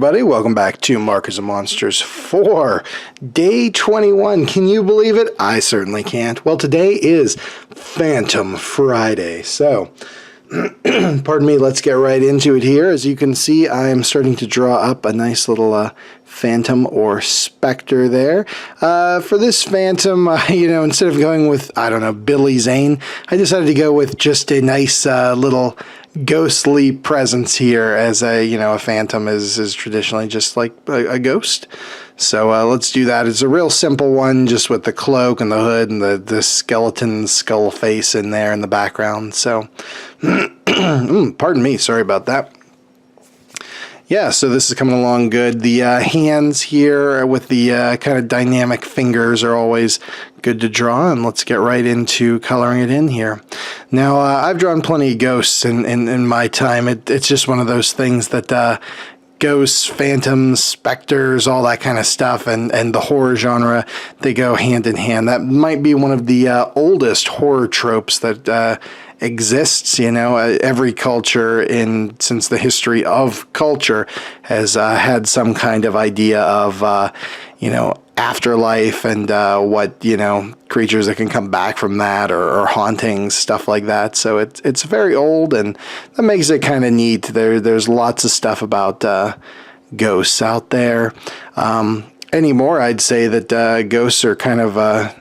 everybody, welcome back to Markers of Monsters 4, day 21. Can you believe it? I certainly can't. Well, today is Phantom Friday, so pardon me, let's get right into it here. As you can see, I am starting to draw up a nice little phantom or specter there. For this phantom, instead of going with, I don't know, Billy Zane, I decided to go with just a nice little ghostly presence here, as a phantom is traditionally just like a ghost. So let's do that. It's a real simple one, just with the cloak and the hood and the skeleton skull face in there in the background. So pardon me, sorry about that. Yeah, so this is coming along good. The hands here with the kind of dynamic fingers are always good to draw, and let's get right into coloring it in here. Now, I've drawn plenty of ghosts in my time. It's just one of those things that ghosts, phantoms, specters, all that kind of stuff, and the horror genre, they go hand in hand. That might be one of the oldest horror tropes that exists. Every culture since the history of culture has had some kind of idea of afterlife and what creatures that can come back from that, or hauntings, stuff like that. So it's very old, and that makes it kind of neat. There's lots of stuff about ghosts out there. Anymore, I'd say that ghosts are kind of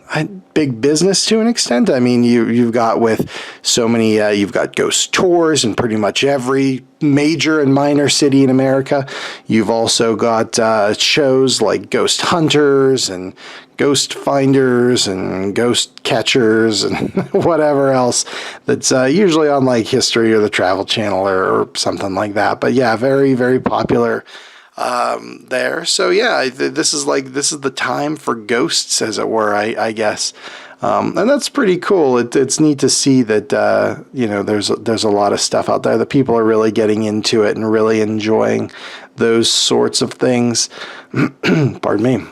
big business to an extent. I mean, you've got with so many, you've got ghost tours in pretty much every major and minor city in America. You've also got shows like Ghost Hunters and Ghost Finders and Ghost Catchers and whatever else that's usually on like History or the Travel Channel or something like that. But yeah, very, very popular there. So yeah, this is the time for ghosts, as it were, I guess. And that's pretty cool. It's neat to see that there's a lot of stuff out there that people are really getting into it and really enjoying those sorts of things. Pardon me.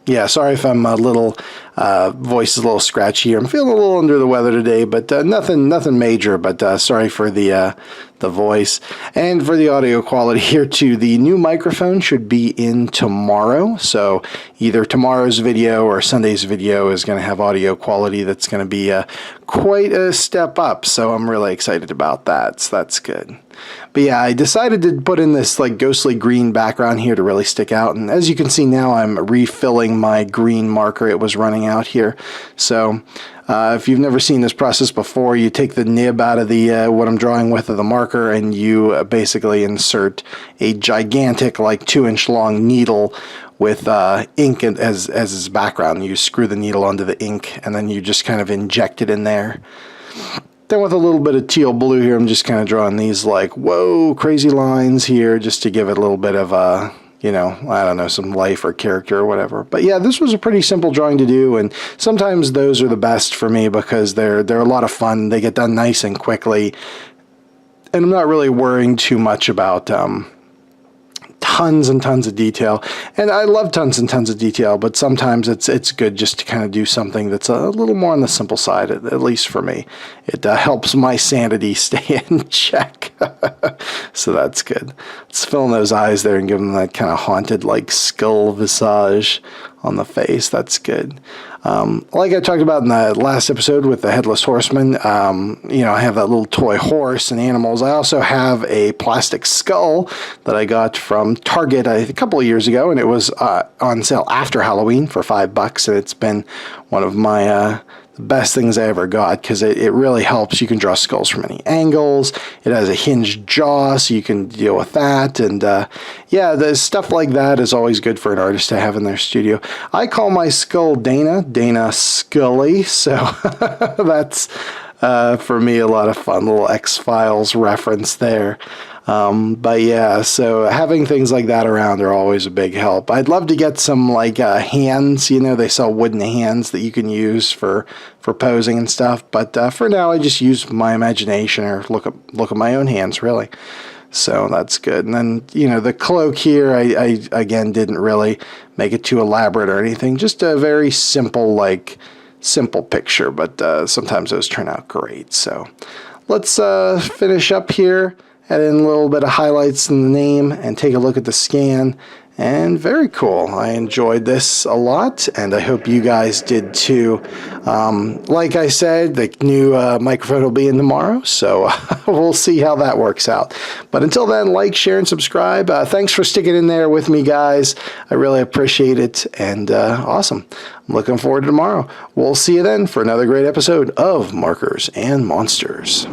Yeah, sorry if I'm a little voice is a little scratchy here. I'm feeling a little under the weather today, but nothing major. But sorry for the voice and for the audio quality here too. The new microphone should be in tomorrow, so either tomorrow's video or Sunday's video is going to have audio quality that's going to be quite a step up. So I'm really excited about that. So that's good. But yeah, I decided to put in this like ghostly green background here to really stick out. And as you can see now, I'm refilling my green marker. It was running out here. So if you've never seen this process before, you take the nib out of the what I'm drawing with of the marker, and you basically insert a gigantic, like 2-inch long needle with ink as its background. You screw the needle onto the ink, and then you just kind of inject it in there. Then with a little bit of teal blue here, I'm just kind of drawing these like, whoa, crazy lines here, just to give it a little bit of I don't know, some life or character or whatever. But yeah, this was a pretty simple drawing to do, and sometimes those are the best for me because they're a lot of fun. They get done nice and quickly, and I'm not really worrying too much about tons and tons of detail. And I love tons and tons of detail, but sometimes it's good just to kind of do something that's a little more on the simple side, at least for me. It helps my sanity stay in check. So that's good. Let's fill in those eyes there and give them that kind of haunted, like, skull visage on the face. That's good. Like I talked about in the last episode with the Headless Horseman, I have that little toy horse and animals. I also have a plastic skull that I got from Target a couple of years ago, and it was on sale after Halloween for $5, and it's been one of my the best things I ever got, because it really helps. You can draw skulls from any angles. It has a hinged jaw, so you can deal with that. And yeah, the stuff like that is always good for an artist to have in their studio. I call my skull Dana Scully, so that's for me a lot of fun. Little X-Files reference there. But yeah, so having things like that around are always a big help. I'd love to get some like hands, they sell wooden hands that you can use for posing and stuff. But for now, I just use my imagination or look at my own hands, really. So that's good. And then, the cloak here, I again didn't really make it too elaborate or anything. Just a very simple picture, but sometimes those turn out great. So let's finish up here. add in a little bit of highlights in the name, and take a look at the scan. And very cool. I enjoyed this a lot, and I hope you guys did too. Like I said, the new microphone will be in tomorrow, so we'll see how that works out. But until then, like, share, and subscribe. Thanks for sticking in there with me, guys. I really appreciate it, and awesome. I'm looking forward to tomorrow. We'll see you then for another great episode of Markers and Monsters.